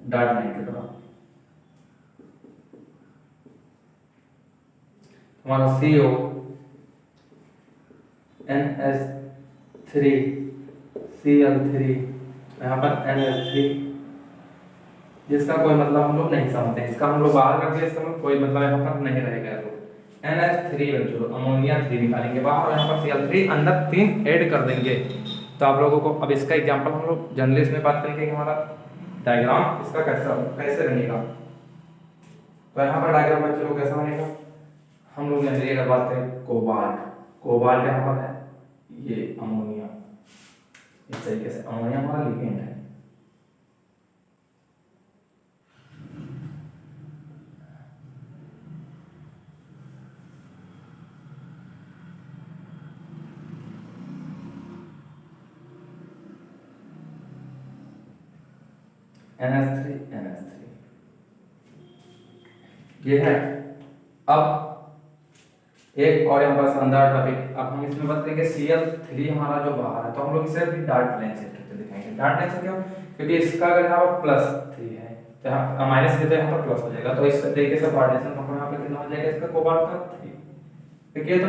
डार्क लाइन की तरह। हमारा CO NH3 Cl3 यहाँ पर NH3, जिसका कोई मतलब हम लोग नहीं समझते, इसका हम लोग बाहर कर दिया, इसका मतलब कोई मतलब यहाँ पर नहीं रहेगा। तो NH3 चलो अमोनिया 3 निकालेंगे बाहर, और यहाँ पर Cl3 अंदर 3 ऐड कर देंगे। तो आप लोगों को अब इसका एग्जांपल हम लोग जनरली इसमें बात करेंगे कि हमारा डायग्राम इसका कैसे बनेगा। तो यहाँ पर डायग्राम बच्चे लोग कैसा बनेगा, हम लोग जनरली अगर बात करें कोबाल्ट यहाँ पर है, ये अमोनिया, इस तरीके से अमोनिया हमारा लिगेंड है। NH3 ये है। अब एक और यहाँ पर शानदार टॉपिक, अब हम इसमें बात करेंगे Cl3 हमारा जो बाहर है, तो हम लोग इसे भी डार्क लाइन से दिखाएंगे। डार्क लाइन से क्यों, क्योंकि इसका अगर यहाँ पर +3 है तो यहाँ माइनस है, तो यहाँ पर प्लस हो जाएगा। तो इस तरीके से कोऑर्डिनेशन नंबर यहाँ पे कितना हो जाएगा इसका, कोबाल्ट का 3, क्योंकि ये तो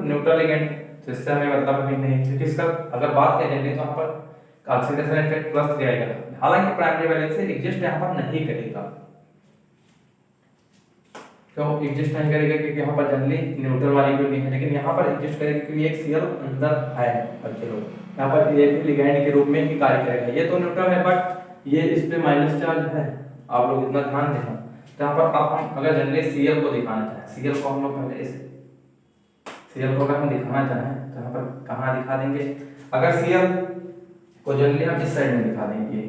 न्यूट्रल लिगेंड, तो इससे हमें मतलब अभी नहीं, क्योंकि इसका अगर बात करें तो यहाँ पर ऑक्सीडेशन इफेक्ट +3 आएगा। हालांकि प्राइमरी वैलेंसी एग्जिस्ट यहाँ पर नहीं करेगा, क्यों एग्जिस्ट नहीं करेगा, क्योंकि यहाँ पर जनरली न्यूट्रल मॉलिक्यूल नहीं है, लेकिन यहाँ पर एग्जिस्ट करेगा क्योंकि एक Cl अंदर है बच्चे लोग, यहाँ पर ये भी लिगेंड के रूप में ही कार्य करेगा। ये तो न्यूट्रल है बट ये इस पे माइनस चार्ज है, आप लोग इतना ध्यान देना। तो यहाँ पर अब हम अगर जनरली Cl को दिखाना चाहें, Cl को हम लोग पहले इस Cl को अगर हम दिखाना चाहें तो यहाँ पर कहाँ दिखा देंगे, अगर Cl को जनरली हम इस साइड में दिखा देंगे,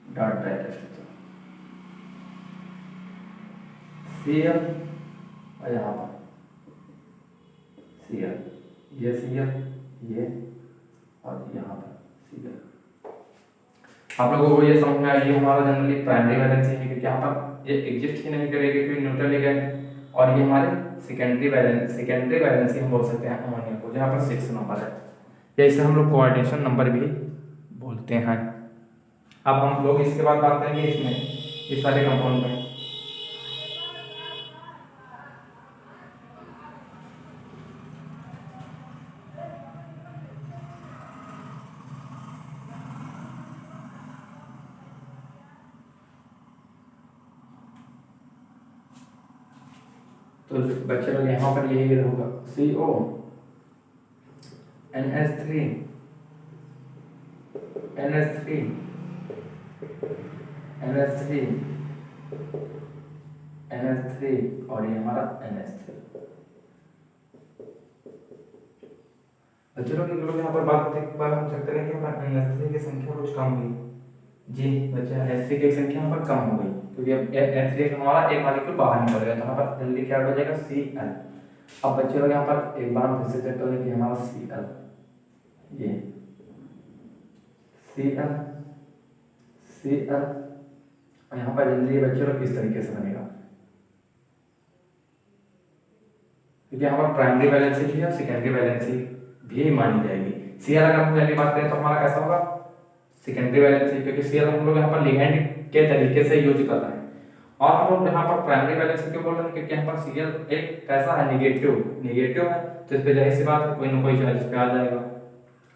डॉट डायरेक्ट Cl और यहाँ पर Cl, ये Cl, ये और यहाँ पर Cl। आप लोगों को ये समझ में आया, ये हमारा जनरली प्राइमरी वैलेंसी है, क्योंकि यहाँ पर ये एग्जिस्ट ही नहीं करेगी क्योंकि न्यूट्रल लिगेंड है। और ये हमारे सेकेंडरी वैलेंसी हम बोल सकते हैं अमोनिया को, जहाँ पर 6 नंबर है, या इसे हम लोग कोऑर्डिनेशन नंबर भी बोलते हैं। अब हम लोग इसके बाद बात करेंगे इसमें इस सारे कंपाउंड में। तो बच्चे लोग यहाँ पर यही होगा CO NH3 NH3 NH3 NH3 और ये हमारा NH3। बच्चे लोग यहाँ पर बात हम चेक करेंगे हमारा NH3 की संख्या कुछ कम हुई। जी बच्चे NH3 की संख्या यहाँ पर कम हो गई क्योंकि अब NH3 हमारा एक मॉलिक्यूल बाहर निकल गया, तो यहाँ पर जल्दी क्या हो जाएगा Cl। अब बच्चे लोग यहाँ पर एक बार हम फिर से चेक कर लेंगे हमारा Cl, ये Cl और यहाँ पर जल्दी बच्चे लोग किस तरीके से बनेगा, क्योंकि यहाँ पर प्राइमरी वैलेंसी भी है, सेकेंडरी वैलेंसी भी मानी जाएगी। Cl अगर हम पहली बात करें तो हमारा कैसा होगा सेकेंडरी वैलेंसी, क्योंकि Cl हम लोग यहाँ पर लिगेंड के तरीके से यूज कर रहे हैं। और हम लोग यहाँ पर प्राइमरी वैलेंसी क्यों बोल रहे हैं, क्योंकि यहाँ पर Cl एक कैसा है निगेटिव है, तो इस पे जाहिर सी बात है कोई ना कोई चार्ज इस पे आ जाएगा,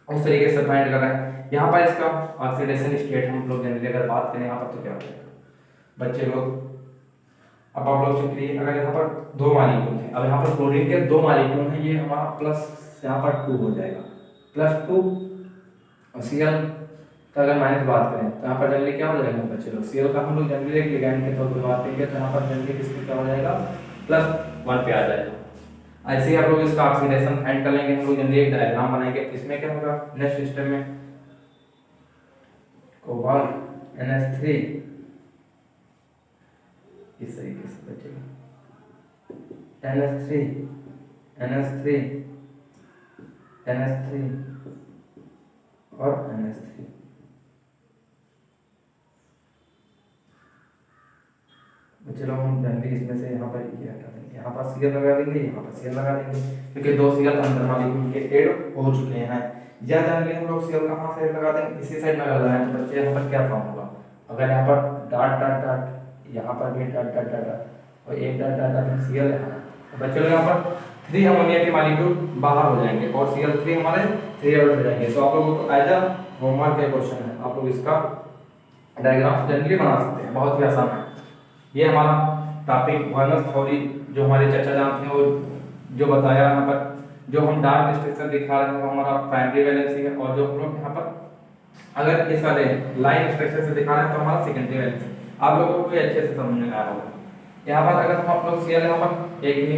उस तरीके से फाइंड कर रहे हैं। यहाँ पर इसका ऑक्सीडेशन स्टेट हम लोग जनरली अगर बात करें यहाँ पर तो क्या हो जाएगा बच्चे लोग, अब आप लोग चेक करिए, अगर यहाँ पर 2 मॉलिक्यूल थे, अब यहाँ पर क्लोरीन के 2 मॉलिक्यूल हैं, ये हमारा प्लस यहाँ पर 2 हो जाएगा, +2 और Cl का अगर माइनस बात करें तो यहाँ पर जनरली क्या हो जाएगा बच्चे लोग, Cl का हम लोग जनरली एक लिगैंड के तौर पर बात करेंगे तो यहाँ पर जनरली किसके क्या हो जाएगा +1 पे आ जाएगा। ऐसे ही आप लोग इसका ऑक्सीडेशन फाइंड कर लेंगे, हम लोग जनरली एक डायग्राम बनाएंगे, इसमें क्या होगा नेक्स्ट सिस्टम में कोबाल्ट NH3 इस तरीके से बचेगा NH3 और NH3। चलो हम जनरली इसमें से यहाँ पर ये हटा देंगे, यहाँ पर Cl लगा देंगे, यहाँ पर Cl लगा देंगे, क्योंकि 2 Cl अंदर मॉलिक्यूल के ऐड हो चुके हैं। या जनरली हम लोग Cl कहाँ से लगा देंगे, इसी साइड में लगा दें, तो बच्चे यहाँ पर क्या फॉर्म होगा, अगर यहाँ पर डॉट डॉट डॉट, यहाँ पर भी डॉट डॉट डॉट और एक डॉट डॉट डॉट Cl है, तो बच्चे लोग यहाँ पर 3 अमोनिया के मॉलिक्यूल बाहर हो जाएंगे और Cl3 हमारे 3 आउट हो जाएंगे। तो आप लोगों को एज अ होमवर्क का क्वेश्चन है, आप लोग इसका डायग्राम जनरली बना सकते हैं, बहुत ही आसान है। ये हमारा टॉपिक वर्नस थ्योरी जो हमारे चर्चा जानते हैं वो जो बताया यहाँ पर, जो हम डार्क स्ट्रक्चर दिखा रहे हैं वो हमारा प्राइमरी वैलेंसी है, और जो हम लोग यहाँ पर अगर इस वाले लाइन स्ट्रक्चर से दिखा रहे हैं तो हमारा सेकेंडरी वैलेंसी। आप लोगों को भी अच्छे से समझ में आया होगा। यहाँ पर अगर हम आप लोग Cl यहाँ पर एक भी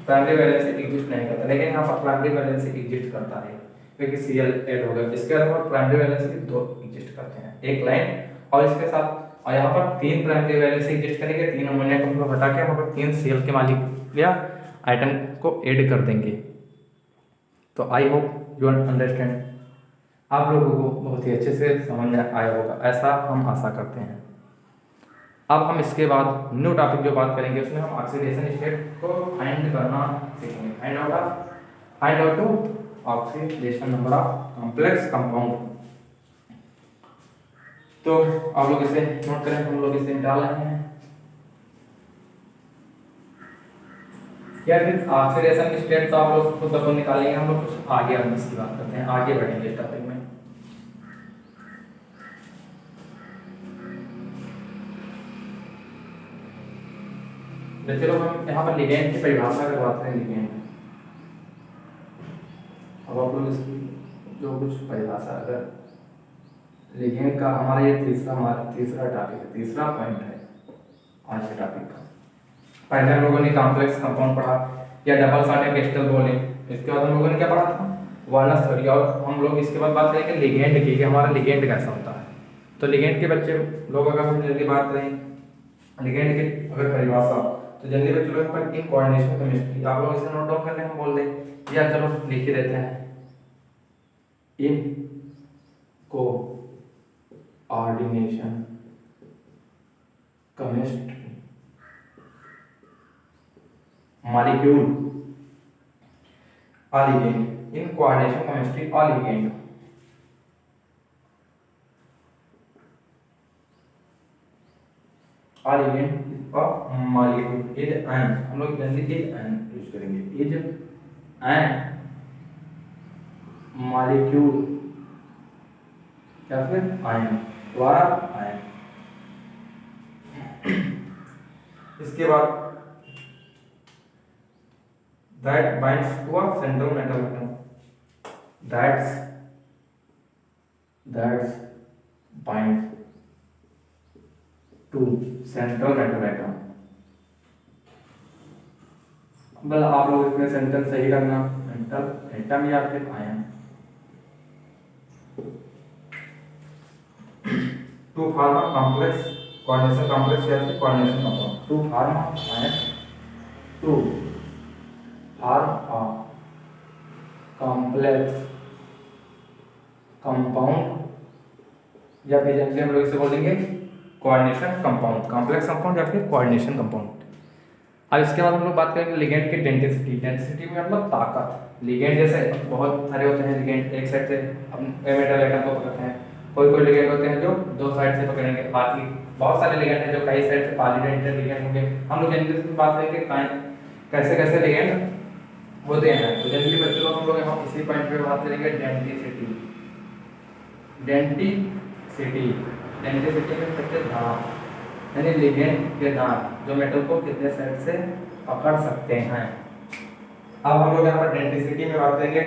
प्राइमरी वैलेंसी एग्जिस्ट नहीं करता, लेकिन यहाँ पर प्राइमरी वैलेंसी एग्जिस्ट करता है क्योंकि Cl ऐड हो गया। इसके अलावा प्राइमरी वैलेंसी 2 एग्जिस्ट करते हैं, एक लाइन और इसके साथ, और यहाँ पर 3 प्राइमरी वैलेंसी एग्जिस्ट करेंगे, 3 अमोनिया को हम लोग हटा के यहाँ पर 3 Cl के मालिक या आइटम को ऐड कर देंगे। तो आई होप यू अंडरस्टैंड, आप लोगों को बहुत ही अच्छे से समझ में आया होगा, ऐसा हम आशा करते हैं। अब हम इसके बाद न्यू टॉपिक जो बात करेंगे उसमें हम ऑक्सीडेशन स्टेट को फाइंड करना सीखेंगे, find out to oxidation number of complex compound. तो आप लोग इसे नोट करें, हम लोग इसे डाल रहे हैं क्या फिर ऑक्सीडेशन स्टेट तो आप लोग खुद अपन निकालेंगे, हम लोग कुछ आगे हम इसकी बात करते हैं, आगे बढ़ेंगे इस टॉपिक में। चलो हम यहाँ पर लिगेंड की परिभाषा अगर बात करें, लिगेंड अब आप लोग इसकी जो कुछ परिभाषा, अगर लिगेंड का हमारा ये तीसरा टॉपिक है, तीसरा पॉइंट है आज के टॉपिक का। पहले हम लोगों ने कॉम्प्लेक्स कंपाउंड पढ़ा या डबल शॉर्ट क्रिस्टल बोले, इसके बाद हम लोगों ने क्या पढ़ा था वर्नस थ्योरी, और हम लोग इसके बाद बात करेंगे लिगेंड की कि हमारा लिगेंड कैसा होता है। तो लिगेंड के बच्चे लोग अगर हम जल्दी बात करें लिगेंड की अगर परिभाषा, तो जल्दी बच्चे लोग पर इन कोऑर्डिनेशन केमिस्ट्री, आप लोग इसे नोट डाउन करने हम बोल दें या चलो लिख ही देते हैं, इन कोऑर्डिनेशन केमिस्ट्री मॉलिक्यूल और लिगेंड, इन कोऑर्डिनेशन केमिस्ट्री और लिगेंड। और ligand of molecule is an, हम लोग जनरली इज एन यूज करेंगे, इज एन मॉलिक्यूल या फिर आयन द्वारा आयन। इसके बाद that binds to a central metal atom, that's binds to central metal atom। मतलब आप लोग इसमें सेंटेंस सही करना, मेटल एटम या फिर ion. To form a complex coordination complex या फिर coordination compound, to form ion, to form a complex compound, या फिर जनरली हम लोग इसे बोलेंगे कोऑर्डिनेशन कंपाउंड, कॉम्प्लेक्स कंपाउंड या फिर कोऑर्डिनेशन कंपाउंड। अब इसके बाद हम लोग बात करेंगे लिगेंड की डेंसिटी। डेंसिटी में मतलब ताकत। लिगेंड जैसे बहुत सारे होते हैं लिगेंड, एक साइड से हम मेटल एटम को पकड़ते हैं, कोई कोई लिगेंड होते हैं जो दो साइड से पकड़ेंगे, बाकी बहुत सारे लिगेंड हैं जो कई साइड से पॉलीडेंटेड लिगेंड होंगे। हम लोग जनरली में बात करेंगे कैसे कैसे लिगेंड होते हैं। तो जनरली बच्चों लोग हम लोग यहाँ इसी पॉइंट पे बात करेंगे डेंसिटी। डेंसिटी डेंसिटी में सबसे दांत, यानी लिगेंड के दांत जो मेटल को कितने साइड से पकड़ सकते हैं। अब हम लोग यहाँ पर डेंसिटी में बात करेंगे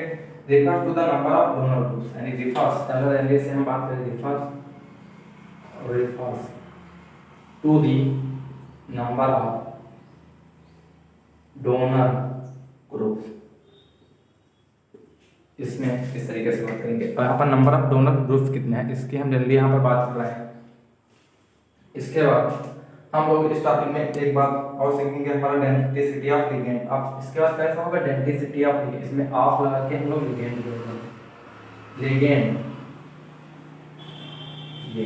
refers to the number of donor groups, यानी रिफर्स अगर इंग्लिश से हम बात करें refers to the number of donor groups. इसमें इस तरीके से बात करेंगे। यहाँ पर नंबर ऑफ डोनर ग्रुप्स कितने हैं इसकी हम जनरली यहाँ पर बात कर रहे हैं। इसके बाद हम लोग इस टॉपिक में एक बात और सीखेंगे, हमारा डेंसिटी ऑफ लिगेंड। अब इसके बाद कैसा होगा डेंसिटी ऑफ लिगेंड, इसमें ऑफ लगा के हम लोग लिगेंड जोड़ेंगे। लिगेंड ये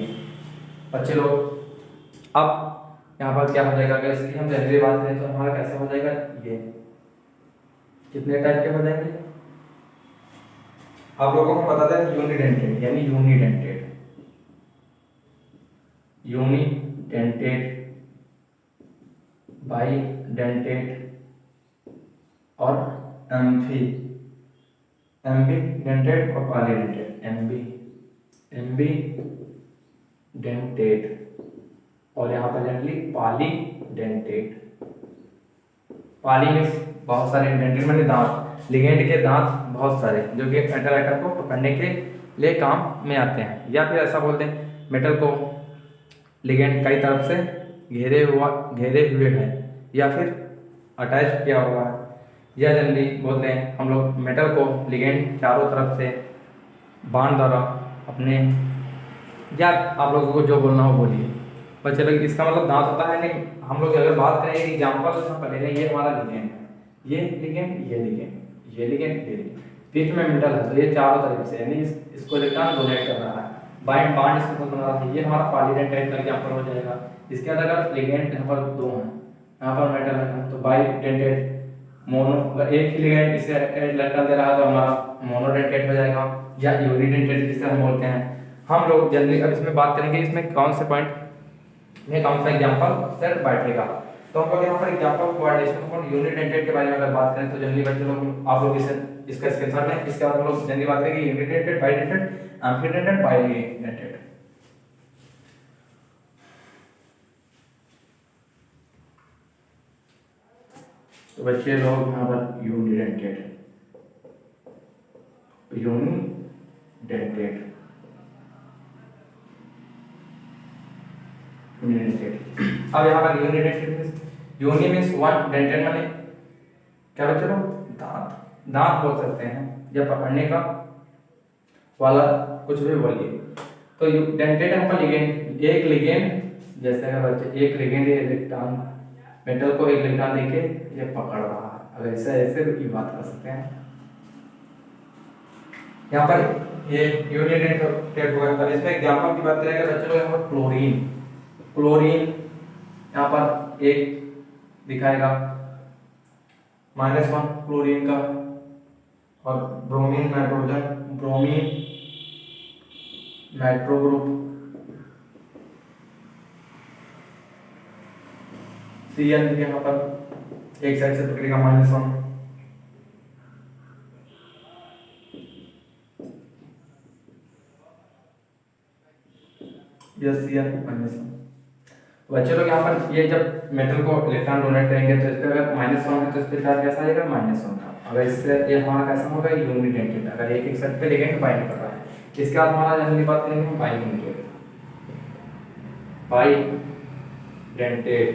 बच्चे लोग अब यहाँ पर क्या हो जाएगा, अगर इसकी हम जनरली बात करें तो हमारा कैसे हो जाएगा, ये कितने टाइप के हो जाएंगे आप लोगों को बता दें। यूनिडेंटेड यानी यूनिडेंटेड, यूनिडेंटेड, बाईडेंटेड और एम्बीडेंटेड और पॉलीडेंटेड। एम्बीडेंटेड और यहाँ पर जनरली पॉलीडेंटेड। पॉली मीन्स बहुत सारे, डेंटेड माने दांत, लिगेंड के दांत बहुत सारे जो कि मेटल आइटम को पकड़ने के लिए काम में आते हैं। या फिर ऐसा बोलते हैं मेटल को लिगेंड कई तरफ से घेरे हुए हैं या फिर अटैच किया हुआ है, या जनरली बोलते हैं हम लोग मेटल को लिगेंड चारों तरफ से बांध द्वारा अपने, या आप लोगों को जो बोलना हो बोलिए। पर चलो इसका मतलब दांत होता है नहीं। हम लोग अगर बात करें एग्जाम्पल यहाँ पर ले लें, ये हमारा लिगेंड है, ये लिगेंड, ये लिगेंड, ये लिगेंड, ये लिगेंड, बीच में मेटल है तो ये चारों तरफ से यानी इसको इलेक्ट्रॉन डोनेट कर रहा है, बाइंड बांड इसके साथ बना रहा है। ये हमारा पॉलीडेंटेट का एग्जांपल हो जाएगा। इसके बाद अगर लिगेंड यहाँ पर दो हैं, यहाँ पर मेटल है तो बाईडेंटेट, मोनो अगर एक ही लिगेंड इसे इलेक्ट्रॉन दे रहा है तो हमारा मोनोडेंटेट हो जाएगा, या यूनिडेंटेट जिसे हम बोलते हैं। हम लोग जनरली अब इसमें बात करेंगे इसमें कौन से पॉइंट में कौन सा एग्जांपल सेट बैठेगा। तो हम लोग यहाँ पर एग्जांपल कोऑर्डिनेशन और यूनिडेंटेट के बारे में अगर बात करें तो जनरली बच्चे लोग आप लोग इसका स्क्रीनशॉट लें। इसके बाद हम लोग जनरली बात करेंगे यूनिडेंटेट, बाईडेंटेट, एम्फीडेंटेट, बाईडेंटेट। तो बच्चे लोग यहाँ पर यूनिडेंटेट, यूनिडेंटेट, यूनिडेंटेट। अब यहाँ पर unidentate means, uni means one, dentate माने क्या बच्चे लोग, दांत, दांत बोल सकते हैं या पकड़ने का वाला कुछ भी बोलिए। तो डेंटेड है पर लिगेंड, एक लिगेंड जैसे है बच्चे, एक लिगेंड ये इलेक्ट्रॉन मेटल को एक इलेक्ट्रॉन देके ये पकड़ रहा है, अगर ऐसे ऐसे की बात कर सकते हैं। यहाँ पर ये यूनिडेंटेड हो गया। इसमें एग्जांपल की बात करेंगे बच्चे लोग, यहाँ पर क्लोरीन, क्लोरीन यहाँ पर एक दिखाएगा -1 क्लोरीन का, और bromine nitrogen, bromine nitro group, Cn यहाँ पर एक साइड से पकड़ेगा -1, यह Cn -1। तो बच्चे लोग यहाँ पर ये जब मेटल को इलेक्ट्रॉन डोनेट करेंगे तो इस पर अगर -1 है तो इस पर चार्ज कैसा आएगा, -1 का। अगर इससे ये हमारा कैसा होगा, यूनिडेंटेड, अगर एक एक साइड पे लिगेंड बाइंड कर रहा है। इसके बाद हमारा जनरली बात करेंगे हम बाइडेंटेड। बाइडेंटेड,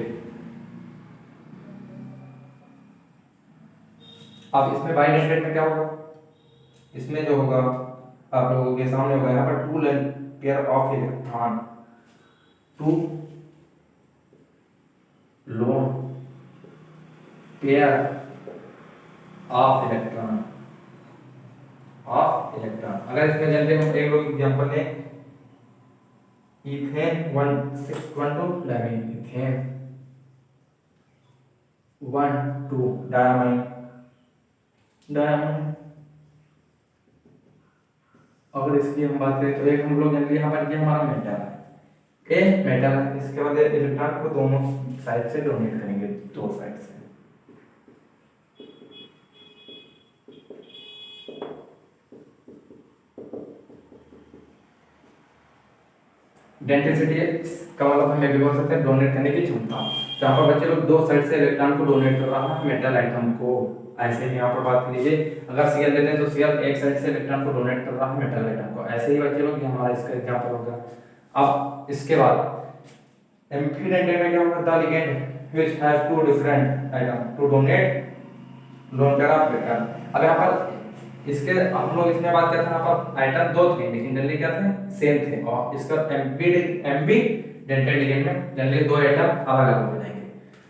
अब इसमें बाइडेंटेड में क्या होगा, इसमें जो होगा आप लोगों के सामने होगा यहाँ पर 2 pair of electron, 2 loan pair of electron, अगर इसमें जनरली हम एक लोग एग्जांपल लें, इथेन 1 11 इथेन 1 2 डायमाइन, अगर इसकी हम बात करें तो एक हम लोग जनरली यहाँ पर ये हमारा मेटल है, ए मेटल है, इसके बाद इलेक्ट्रॉन को दोनों साइड से डोनेट करेंगे, दो साइड से। डेंसिटी का मतलब हम ये भी बोल सकते हैं डोनेट करने की क्षमता। जहाँ पर बच्चे लोग दो साइड से इलेक्ट्रॉन को डोनेट कर रहा है मेटल आइटम को, ऐसे ही यहाँ पर बात कर लीजिए, अगर Cl लेते हैं तो Cl एक साइड से इलेक्ट्रॉन को डोनेट कर रहा है मेटल आइटम को, ऐसे ही बच्चे लोग हमारा इसका एग्जांपल होगा। अब इसके बाद एम्प्टी डेंटेड में क्या होगा, the ligand which has two different item to donate lone pair of electron. अब यहाँ पर इसके हम लोग इसमें बात करते हैं, यहाँ पर आइटम दो थे लेकिन जनरली क्या थे, सेम थे, और इसका एम्पी डेंटेड लिगेंड में जनरली दो आइटम अलग अलग हो जाएंगे।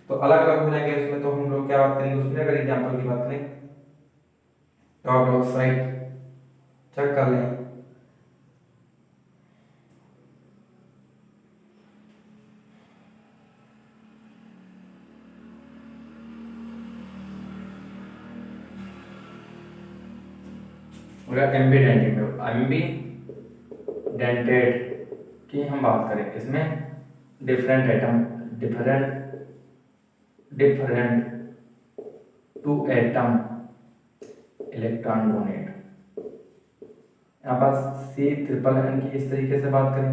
तो अलग अलग हो जाएंगे इसमें, तो हम लोग क्या बात करेंगे उसमें, अगर एग्जांपल की बात करें तो आप लोग साइड चेक कर लें। अगर एम्बी डेंटेड की हम बात करें, इसमें different item, different two atom electron donate, यहाँ पर C∤N की इस तरीके से बात करें,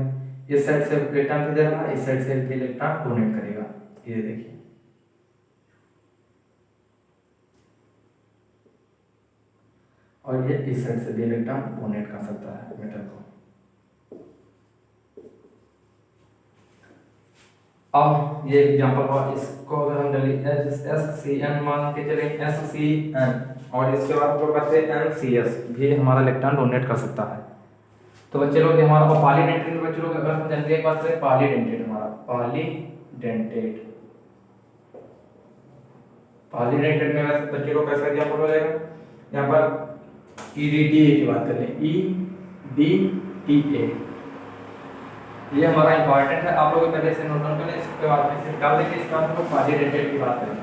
इस साइड से इलेक्ट्रॉन दे रहा है, इस साइड से इलेक्ट्रॉन डोनेट करेगा, ये देखिए। और ये इस साइड से भी इलेक्ट्रॉन डोनेट कर सकता है मेटल को। अब ये एग्जांपल हुआ, इसको अगर हम जल्दी SCN मान के चले, SCN, और इसके बाद हम कहते हैं NCS भी हमारा इलेक्ट्रॉन डोनेट कर सकता है। तो बच्चे लोग हमारा पॉलीडेंटेड में बच्चे लोग अगर हम जनरली एक बात करें, पॉलीडेंटेड हमारा पॉलीडेंटेड में वैसे बच्चे लोग कैसा एग्जांपल हो जाएगा, यहाँ पर EDTA की बात कर लें, EDTA, ये हमारा इंपॉर्टेंट है, आप लोग पहले से नोट डाउन कर लें, इसके बाद में से डाल देंगे, इसके बाद हम लोग पॉलीडेंटेड की बात करेंगे।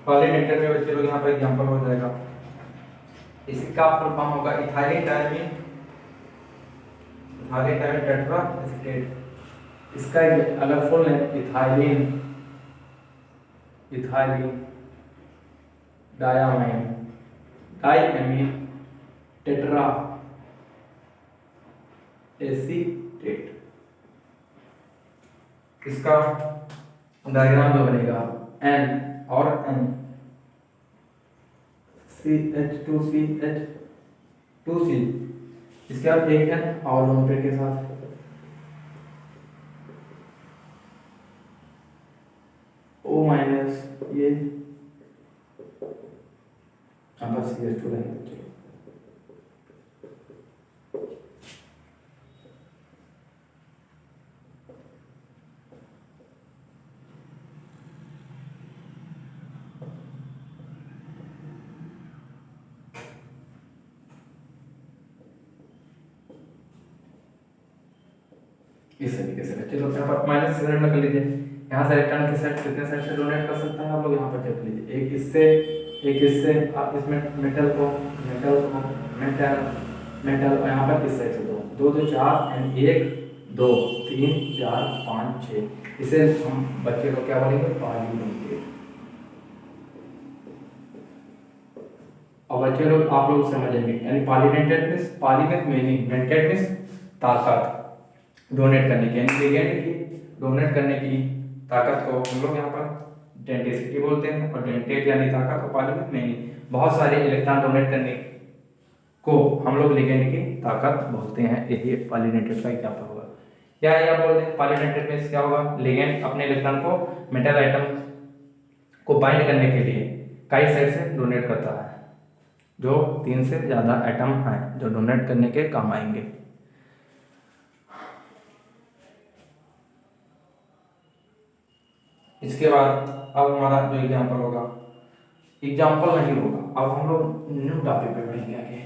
पॉलीडेंटेड में बच्चे लोग यहाँ पर एग्जांपल हो जाएगा, इसका फुल फॉर्म होगा इथाइलिन डायमीन टेट्रा एसीटेट, इसका अलग फुल है इथाइलिन डायमीन टेट्रा एसीटेट। इसका डायग्राम जो बनेगा N और N, CH2CH2C, इसके बाद एक N और लोन पेयर के साथ, O माइनस, ये यहाँ पर CH2 रहेगा। इस तरीके से चलो यहाँ पर माइनस सेकेंड में कर लीजिए, यहाँ से इलेक्ट्रॉन के साइड कितने साइड से डोनेट कर सकता है आप लोग यहाँ पर चेक लीजिए, एक इससे आप इसमें मेटल और यहाँ पर इस साइड से दो 4 एंड 1 2 3 4 5 6, इसे हम बच्चे को क्या बोलेंगे, पॉलीडेंटेड। और बच्चे लोग आप लोग समझेंगे, यानी पॉलीडेंटेड मीन्स पॉली में मेनी, डेंटेड मीन्स ताकत डोनेट करने की, यानी लिगेंड की डोनेट करने की ताकत को हम लोग यहाँ पर डेंटिसिटी बोलते हैं, और डेंटेड यानी ताकत, और पॉली में मेनी बहुत सारे इलेक्ट्रॉन डोनेट करने को हम लोग लिगेंड की ताकत बोलते हैं। यही पॉलीडेंटेड का एग्जाम्पल होगा। क्या है आप बोलते हैं पॉलीडेंटेड मीन्स क्या होगा, लिगेंड अपने इलेक्ट्रॉन को मेटल आइटम को बाइंड करने के लिए कई साइड से डोनेट करता है, जो 3 से ज़्यादा एटम हैं जो डोनेट करने के काम आएंगे। इसके बाद अब हमारा जो एग्जाम्पल होगा, एग्जाम्पल नहीं होगा, अब हम लोग न्यू टॉपिक पे बढ़ेंगे आगे।